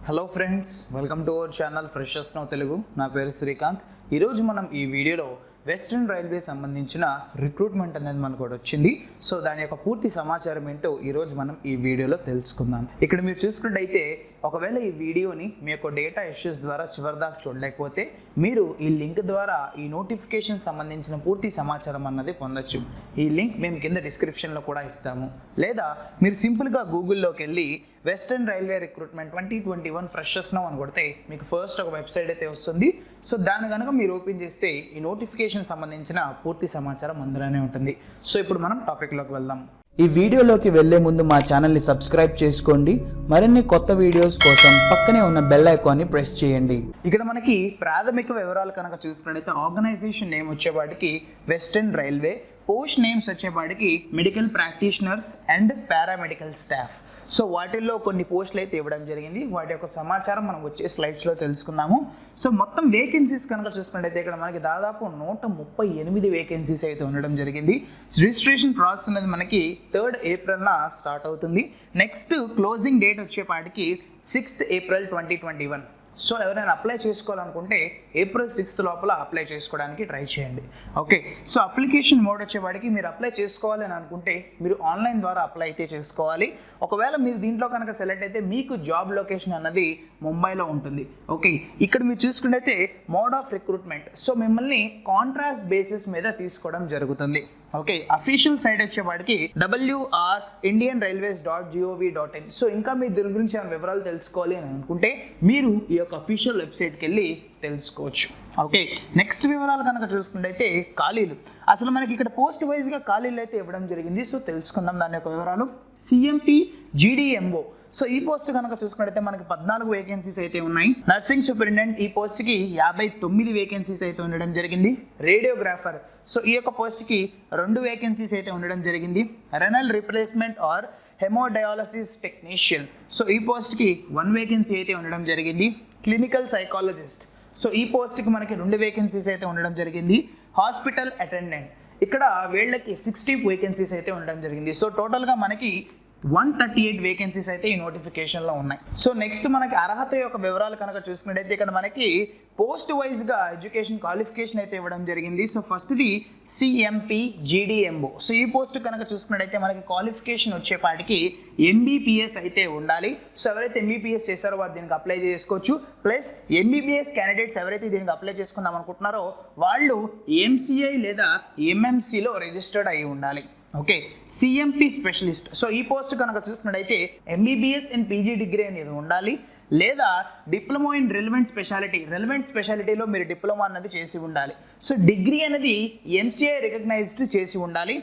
Hello friends, welcome to our channel Freshers Now Telugu. నా పేరు శ్రీకాంత్. ఈరోజు మనం ఈ వీడియోలో వెస్టర్న్ రైల్వే సంబంధించిన రిక్రూట్మెంట్ అనేది మనకు వచ్చింది. సో దాని యొక్క పూర్తి సమాచారం ఏంటో ఈరోజు మనం ఈ వీడియోలో తెలుసుకుందాం. ఇక్కడ మీరు చూసుకున్నట్టయితే ఒకవేళ ఈ వీడియోని మీ యొక్క డేటా ఇష్యూస్ ద్వారా చివరిదాకా చూడలేకపోతే మీరు ఈ లింక్ ద్వారా ఈ నోటిఫికేషన్ సంబంధించిన పూర్తి సమాచారం అన్నది పొందొచ్చు. ఈ లింక్ మేము కింద డిస్క్రిప్షన్లో కూడా ఇస్తాము. లేదా మీరు సింపుల్గా గూగుల్లోకి వెళ్ళి western railway recruitment 2021 freshers now అని కొడితే మీకు ఫస్ట్ ఒక వెబ్సైట్ అయితే వస్తుంది. సో దాని కనుక మీరు ఓపెన్ చేస్తే ఈ నోటిఫికేషన్ సంబంధించిన పూర్తి సమాచారం అందులోనే ఉంటుంది. సో ఇప్పుడు మనం టాపిక్లోకి వెళ్దాం. ఈ వీడియోలోకి వెళ్లే ముందు మా ఛానల్ని సబ్స్క్రైబ్ చేసుకోండి. మరిన్ని కొత్త వీడియోస్ కోసం పక్కనే ఉన్న బెల్ ఐకాన్ని ప్రెస్ చేయండి. ఇక్కడ మనకి ప్రాథమిక వివరాలు కనుక చూసుకున్నట్లయితే ఆర్గనైజేషన్ నేమ్ వచ్చేవాడికి వెస్టర్న్ రైల్వే, పోస్ట్ నేమ్స్ వచ్చేవాడికి medical practitioners and paramedical staff. So వాటిల్లో కొన్ని పోస్టులు అయితే ఇవ్వడం జరిగింది. వాటి యొక్క సమాచారం మనం వచ్చే స్లైడ్స్లో తెలుసుకుందాము. సో మొత్తం వేకెన్సీస్ కనుక చూసుకున్నట్టయితే ఇక్కడ మనకి దాదాపు 138 వేకెన్సీస్ అయితే ఉండడం జరిగింది. రిజిస్ట్రేషన్ ప్రాసెస్ అనేది మనకి 3rd ఏప్రిల్న స్టార్ట్ అవుతుంది. నెక్స్ట్ క్లోజింగ్ డేట్ వచ్చేపాటికి 6th ఏప్రిల్ 2021. సో ఎవరైనా అప్లై చేసుకోవాలనుకుంటే ఏప్రిల్ 6th లోపల అప్లై చేసుకోవడానికి ట్రై చేయండి. ఓకే, సో అప్లికేషన్ మోడ్ వచ్చేవాడికి మీరు అప్లై చేసుకోవాలి అని అనుకుంటే మీరు ఆన్లైన్ ద్వారా అప్లై అయితే చేసుకోవాలి. ఒకవేళ మీరు దీంట్లో కనుక సెలెక్ట్ అయితే మీకు జాబ్ లొకేషన్ అన్నది ముంబైలో ఉంటుంది. ఓకే, ఇక్కడ మీరు చూసుకుంటే మోడ్ ఆఫ్ రిక్రూట్మెంట్, సో మిమ్మల్ని కాంట్రాక్ట్ బేసిస్ మీద తీసుకోవడం జరుగుతుంది. ఓకే, అఫీషియల్ సైట్ వచ్చేవాడికి wr.indianrailways.gov.in. సో ఇంకా మీ దీని గురించి ఏమైనా వివరాలు తెలుసుకోవాలి అని అనుకుంటే మీరు ఈ యొక్క అఫీషియల్ వెబ్సైట్కి వెళ్ళి తెలుసుకోవచ్చు. ఓకే, నెక్స్ట్ వివరాలు కనుక చూసుకుంటే ఖాళీలు. అసలు మనకి ఇక్కడ పోస్ట్ వైజ్గా ఖాళీలు అయితే ఇవ్వడం జరిగింది. సో తెలుసుకుందాం దాని యొక్క వివరాలు. CMP GDMO. సో ఈ పోస్ట్ కనుక చూసుకున్నట్టయితే మనకి 14 వేకెన్సీస్ అయితే ఉన్నాయి. నర్సింగ్ సూపరింటెండెంట్ ఈ పోస్ట్కి 59 వేకెన్సీస్ అయితే ఉండడం జరిగింది. రేడియోగ్రాఫర్, సో ఈ యొక్క పోస్ట్కి 2 వేకెన్సీస్ అయితే ఉండడం జరిగింది. Renal replacement are haemodialysis technician, so ఈ పోస్ట్కి 1 వేకెన్సీ అయితే ఉండడం జరిగింది. క్లినికల్ సైకాలజిస్ట్, సో ఈ పోస్ట్కి మనకి 2 వేకెన్సీస్ అయితే ఉండడం జరిగింది. హాస్పిటల్ అటెండెంట్, ఇక్కడ వీళ్ళకి 60 వేకెన్సీస్ అయితే ఉండడం జరిగింది. సో టోటల్గా మనకి 138 వేకెన్సీస్ అయితే ఈ నోటిఫికేషన్లో ఉన్నాయి. సో నెక్స్ట్ మనకి అర్హత యొక్క వివరాలు కనుక చూసుకున్నట్టయితే ఇక్కడ మనకి పోస్ట్ వైజ్గా ఎడ్యుకేషన్ క్వాలిఫికేషన్ అయితే ఇవ్వడం జరిగింది. సో ఫస్ట్ది CMP GDMO. సో ఈ పోస్ట్ కనుక చూసుకున్నట్టయితే మనకి క్వాలిఫికేషన్ వచ్చేపాటికి MBBS అయితే ఉండాలి. సో ఎవరైతే MBBS చేశారో వారు దీనికి అప్లై చేసుకోవచ్చు. ప్లస్ MBBS క్యాండిడేట్స్ ఎవరైతే దీనికి అప్లై చేసుకుందాం అనుకుంటున్నారో వాళ్ళు MCI లేదా MMCలో రిజిస్టర్డ్ అయి ఉండాలి. ఓకే, CMP స్పెషలిస్ట్, సో ఈ పోస్ట్ కనుక చూసుకున్నట్టయితే MBBS అండ్ PG డిగ్రీ అనేది ఉండాలి. లేదా డిప్లొమా ఇన్ రెలవెంట్ స్పెషాలిటీలో మీరు డిప్లొమా అన్నది చేసి ఉండాలి. సో డిగ్రీ అనేది MCI రికగ్నైజ్డ్ చేసి ఉండాలి.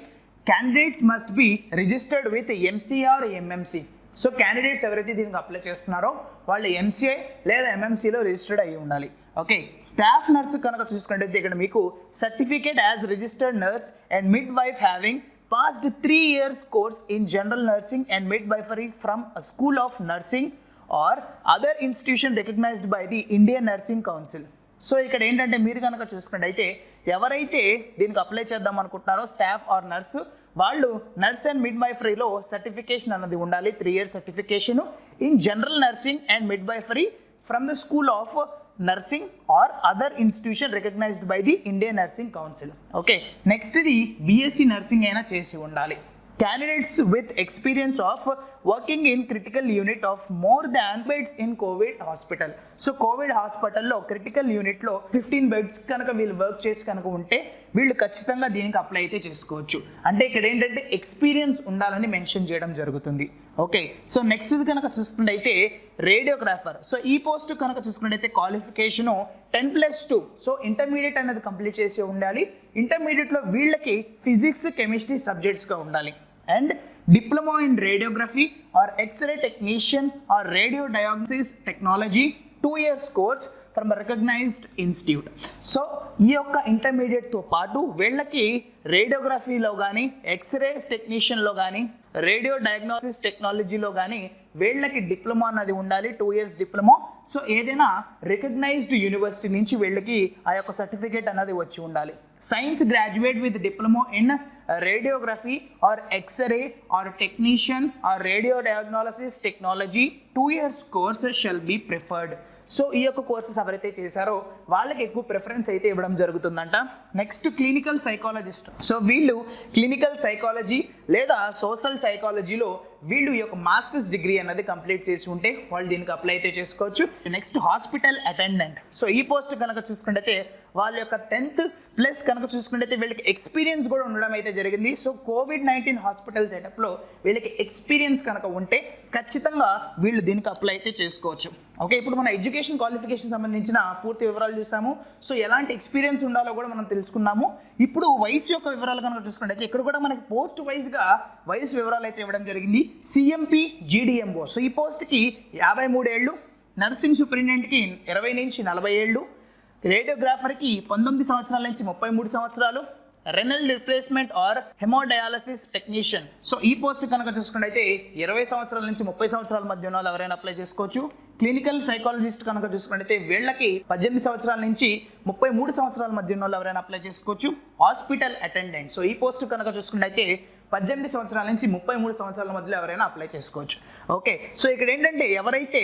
Candidates must be registered with MCR MMC. So candidates ఎవరైతే దీనికి అప్లై చేస్తున్నారో వాళ్ళు MCI లేదా MMCలో రిజిస్టర్డ్ అయ్యి ఉండాలి. ఓకే, స్టాఫ్ నర్స్ కనుక చూసుకున్నట్టయితే ఇక్కడ మీకు certificate as registered nurse and mid wife having passed 3 years course in general nursing and midwifery from a school of nursing or other institution recognized by the Indian Nursing Council. So ఇక్కడ ఏంటంటే మీరు కనుక చూసుకున్నట్టయితే ఎవరైతే దీనికి apply చేద్దాం అనుకుంటున్నారో staff or nurse వాళ్ళు నర్స్ అండ్ మిడ్వైఫరీలో సర్టిఫికేషన్ అన్నది ఉండాలి. 3 years certification in general nursing and midwifery from the school of nursing or other institution recognised by the Indian nursing council. Okay, next ఇది BSc నర్సింగ్ అయినా చేసి ఉండాలి. Candidates with experience of working in critical unit of more than beds in COVID hospital. So Covid హాస్పిటల్లో critical యూనిట్లో 15 beds కనుక వీళ్ళు work చేసి కనుక ఉంటే వీళ్ళు ఖచ్చితంగా దీనికి అప్లై అయితే చేసుకోవచ్చు. అంటే ఇక్కడ ఏంటంటే ఎక్స్పీరియన్స్ ఉండాలని మెన్షన్ చేయడం జరుగుతుంది. ఓకే, సో నెక్స్ట్ కనుక చూసుకున్నట్టయితే రేడియోగ్రాఫర్. సో ఈ పోస్ట్ కనుక చూసుకున్నట్టయితే క్వాలిఫికేషను 10+2. సో ఇంటర్మీడియట్ అనేది కంప్లీట్ చేసి ఉండాలి. ఇంటర్మీడియట్లో వీళ్ళకి ఫిజిక్స్ కెమిస్ట్రీ సబ్జెక్ట్స్గా ఉండాలి. And diploma in radiography or X ray technician or radio diagnosis technology 2 years course from recognised institute. So ఈ యొక్క ఇంటర్మీడియట్తో పాటు వీళ్ళకి రేడియోగ్రఫీలో కానీ ఎక్స్రే టెక్నీషియన్లో కానీ రేడియో డయాగ్నోసిస్ టెక్నాలజీలో కానీ వీళ్ళకి డిప్లొమా అన్నది ఉండాలి. 2 years డిప్లొమా. సో ఏదైనా రికగ్నైజ్డ్ యూనివర్సిటీ నుంచి వీళ్ళకి ఆ యొక్క సర్టిఫికేట్ అన్నది వచ్చి ఉండాలి. Science graduate with diploma in radiography or X-ray or technician or radio diagnosis technology 2 years course shall be preferred. So ఈ యొక్క కోర్సెస్ ఎవరైతే చేశారో వాళ్ళకి ఎక్కువ ప్రిఫరెన్స్ అయితే ఇవ్వడం జరుగుతుందంట. Next clinical psychologist. సో వీళ్ళు క్లినికల్ సైకాలజీ లేదా సోషల్ సైకాలజీలో వీళ్ళు ఈ యొక్క మాస్టర్స్ డిగ్రీ అన్నది కంప్లీట్ చేసి ఉంటే వాళ్ళు దీనికి అప్లై అయితే చేసుకోవచ్చు. Next hospital attendant. సో ఈ పోస్ట్ కనుక చూసుకుంటే వాళ్ళ యొక్క 10th ప్లస్ కనుక చూసుకుంటే వీళ్ళకి ఎక్స్పీరియన్స్ కూడా ఉండడం అయితే జరిగింది. సో COVID-19 హాస్పిటల్ సెటప్లో వీళ్ళకి ఎక్స్పీరియన్స్ కనుక ఉంటే ఖచ్చితంగా వీళ్ళు దీనికి అప్లై అయితే చేసుకోవచ్చు. ఓకే, ఇప్పుడు మన ఎడ్యుకేషన్ క్వాలిఫికేషన్ సంబంధించిన పూర్తి వివరాలు చూసాము. సో ఎలాంటి ఎక్స్పీరియన్స్ ఉండాలో కూడా మనం తెలుసుకున్నాము. ఇప్పుడు వయసు యొక్క వివరాలు కనుక చూసుకుంటే ఇక్కడ కూడా మనకి పోస్ట్ వైజ్గా వయసు వివరాలు అయితే ఇవ్వడం జరిగింది. CMP GDMO. సో ఈ పోస్ట్కి 53 ఏళ్ళు, నర్సింగ్ సూపరింటెండెంట్కి 20 నుంచి 40 ఏళ్ళు, రేడియోగ్రాఫర్కి 19 సంవత్సరాల నుంచి 33 సంవత్సరాలు, renal replacement are haemodialysis technician. So ఈ పోస్ట్ కనుక చూసుకుంటే 20 సంవత్సరాల నుంచి 30 సంవత్సరాల మధ్య ఉన్న వాళ్ళు ఎవరైనా అప్లై చేసుకోవచ్చు. క్లినికల్ సైకాలజిస్ట్ కనుక చూసుకుంటే వీళ్ళకి 18 సంవత్సరాల నుంచి 33 సంవత్సరాల మధ్య ఉన్న వాళ్ళు ఎవరైనా అప్లై చేసుకోవచ్చు. Hospital attendant. సో ఈ పోస్ట్ కనుక చూసుకుంటే 18 సంవత్సరాల నుంచి 33 సంవత్సరాల మధ్యలో ఎవరైనా అప్లై చేసుకోవచ్చు. ఓకే, సో ఇక్కడ ఏంటంటే ఎవరైతే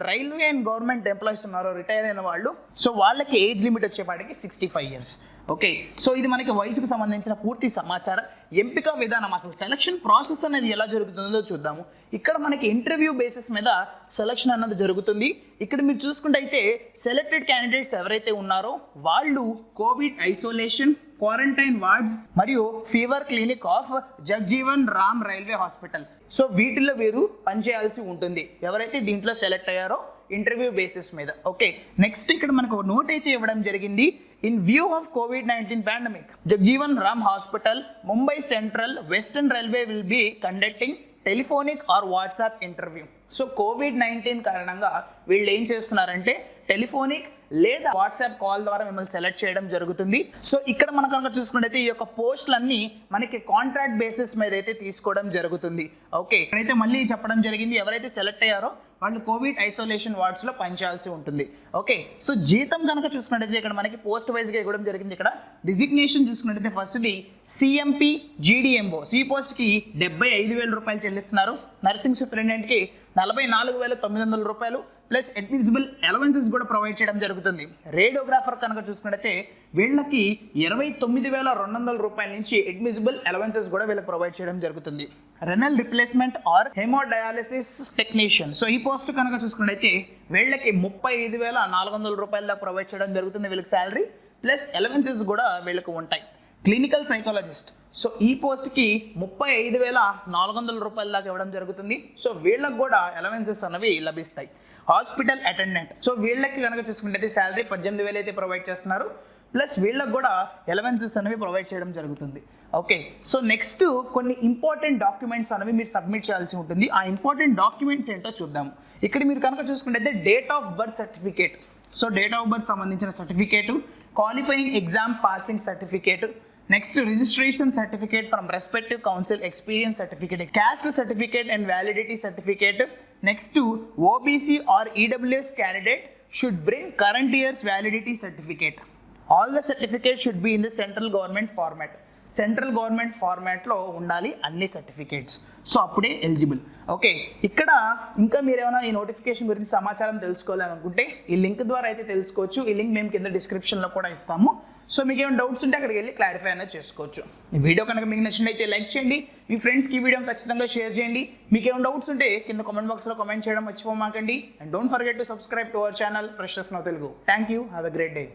రైల్వే అండ్ గవర్నమెంట్ ఎంప్లాయీస్ ఉన్నారో రిటైర్ అయిన వాళ్ళు, సో వాళ్ళకి ఏజ్ లిమిట్ వచ్చేపాటికి 65 ఇయర్స్. ఓకే, సో ఇది మనకి వయసుకు సంబంధించిన పూర్తి సమాచారం. ఎంపిక విధానం, అసలు సెలక్షన్ ప్రాసెస్ అనేది ఎలా జరుగుతుందో చూద్దాము. ఇక్కడ మనకి ఇంటర్వ్యూ బేసిస్ మీద సెలక్షన్ అన్నది జరుగుతుంది. ఇక్కడ మీరు చూసుకుంటే అయితే సెలెక్టెడ్ క్యాండిడేట్స్ ఎవరైతే ఉన్నారో వాళ్ళు కోవిడ్ ఐసోలేషన్, క్వారంటైన్ వార్డ్స్ మరియు fever clinic of Jagjivan Ram railway hospital. So వీటిల్లో వీరు పనిచేయాల్సి ఉంటుంది ఎవరైతే దీంట్లో సెలెక్ట్ అయ్యారో ఇంటర్వ్యూ బేసిస్ మీద. ఓకే, నెక్స్ట్ ఇక్కడ మనకు ఒక నోట్ అయితే ఇవ్వడం జరిగింది. In view of COVID-19 pandemic, Jagjivan Ram hospital, Mumbai central western railway will be conducting telephonic or WhatsApp interview. So COVID-19 కారణంగా వీళ్ళు ఏం చేస్తున్నారంటే టెలిఫోనిక్ లేదా వాట్సాప్ కాల్ ద్వారా మిమ్మల్ని సెలెక్ట్ చేయడం జరుగుతుంది. సో ఇక్కడ మనం కనుక చూసుకుంటే ఈ యొక్క పోస్టులన్నీ మనకి కాంట్రాక్ట్ బేసిస్ మీద అయితే తీసుకోవడం జరుగుతుంది. ఓకే, ఇక్కడైతే మళ్ళీ చెప్పడం జరిగింది ఎవరైతే సెలెక్ట్ అయ్యారో వాళ్ళు కోవిడ్ ఐసోలేషన్ వార్డ్స్లో పనిచేయాల్సి ఉంటుంది. ఓకే, సో జీతం కనుక చూసుకున్నట్టయితే ఇక్కడ మనకి పోస్ట్ వైజ్గా ఇవ్వడం జరిగింది. ఇక్కడ డిజిగ్నేషన్ చూసుకున్నట్టయితే ఫస్ట్ది CMP GDMO. ఈ పోస్ట్కి 75,000 రూపాయలు చెల్లిస్తున్నారు. నర్సింగ్ సూపరింటెండెంట్కి 44,900 రూపాయలు ప్లస్ అడ్మిసిబుల్ అలవెన్సెస్ కూడా ప్రొవైడ్ చేయడం జరుగుతుంది. రేడియోగ్రాఫర్ కనుక చూసుకున్నట్టయితే వీళ్ళకి 29,200 రూపాయల నుంచి అడ్మిసిబుల్ అలవెన్సెస్ కూడా వీళ్ళకి ప్రొవైడ్ చేయడం జరుగుతుంది. Renal replacement are haemodialysis technician. So ఈ పోస్ట్ కనుక చూసుకున్నట్టయితే వీళ్ళకి 35,400 రూపాయల దాకా ప్రొవైడ్ చేయడం జరుగుతుంది వీళ్ళకి శాలరీ ప్లస్ అలవెన్సెస్ కూడా వీళ్ళకి ఉంటాయి. Clinical psychologist. సో ఈ పోస్ట్కి 35,400 రూపాయల దాకా ఇవ్వడం జరుగుతుంది. సో వీళ్ళకి కూడా అలవెన్సెస్ అనేవి లభిస్తాయి. Hospital attendant. సో వీళ్ళకి కనుక చూసుకుంటే శాలరీ 18,000 అయితే ప్రొవైడ్ చేస్తున్నారు ప్లస్ వీళ్ళకి కూడా అలవెన్సెస్ అనేవి ప్రొవైడ్ చేయడం జరుగుతుంది. ఓకే, సో నెక్స్ట్ కొన్ని ఇంపార్టెంట్ డాక్యుమెంట్స్ అనేవి మీరు సబ్మిట్ చేయాల్సి ఉంటుంది. ఆ ఇంపార్టెంట్ డాక్యుమెంట్స్ ఏంటో చూద్దాము. ఇక్కడ మీరు కనుక చూసుకుంటే date of birth certificate. So date of birth సంబంధించిన certificate, qualifying exam passing certificate, next registration certificate from respective council experience certificate, caste certificate and validity certificate. Next OBC or EWS candidate should bring current years validity certificate. All the certificate should be in the central government format. Central government ఫార్మాట్లో ఉండాలి అన్ని certificates. So అప్పుడే eligible. Okay, ఇక్కడ ఇంకా మీరు ఏమైనా ఈ notification గురించి సమాచారం తెలుసుకోవాలనుకుంటే ఈ లింక్ ద్వారా అయితే తెలుసుకోవచ్చు. ఈ లింక్ మేము కింద డిస్క్రిప్షన్లో కూడా ఇస్తాము. సో మీకు ఏమైనా డౌట్స్ ఉంటే అక్కడికి వెళ్ళి క్లారిఫై అనేది చేసుకోవచ్చు. ఈ వీడియో కనుక మీకు నచ్చినట్లయితే లైక్ చేయండి, మీ ఫ్రెండ్స్కి ఈ వీడియోని ఖచ్చితంగా షేర్ చేయండి. మీకు ఏమైనా డౌట్స్ ఉంటే కింద కామెంట్ బాక్స్లో కామెంట్ చేయడం మర్చిపోమాకండి. And don't forget to subscribe to our channel Freshers Now Telugu. Thank you, have a great day.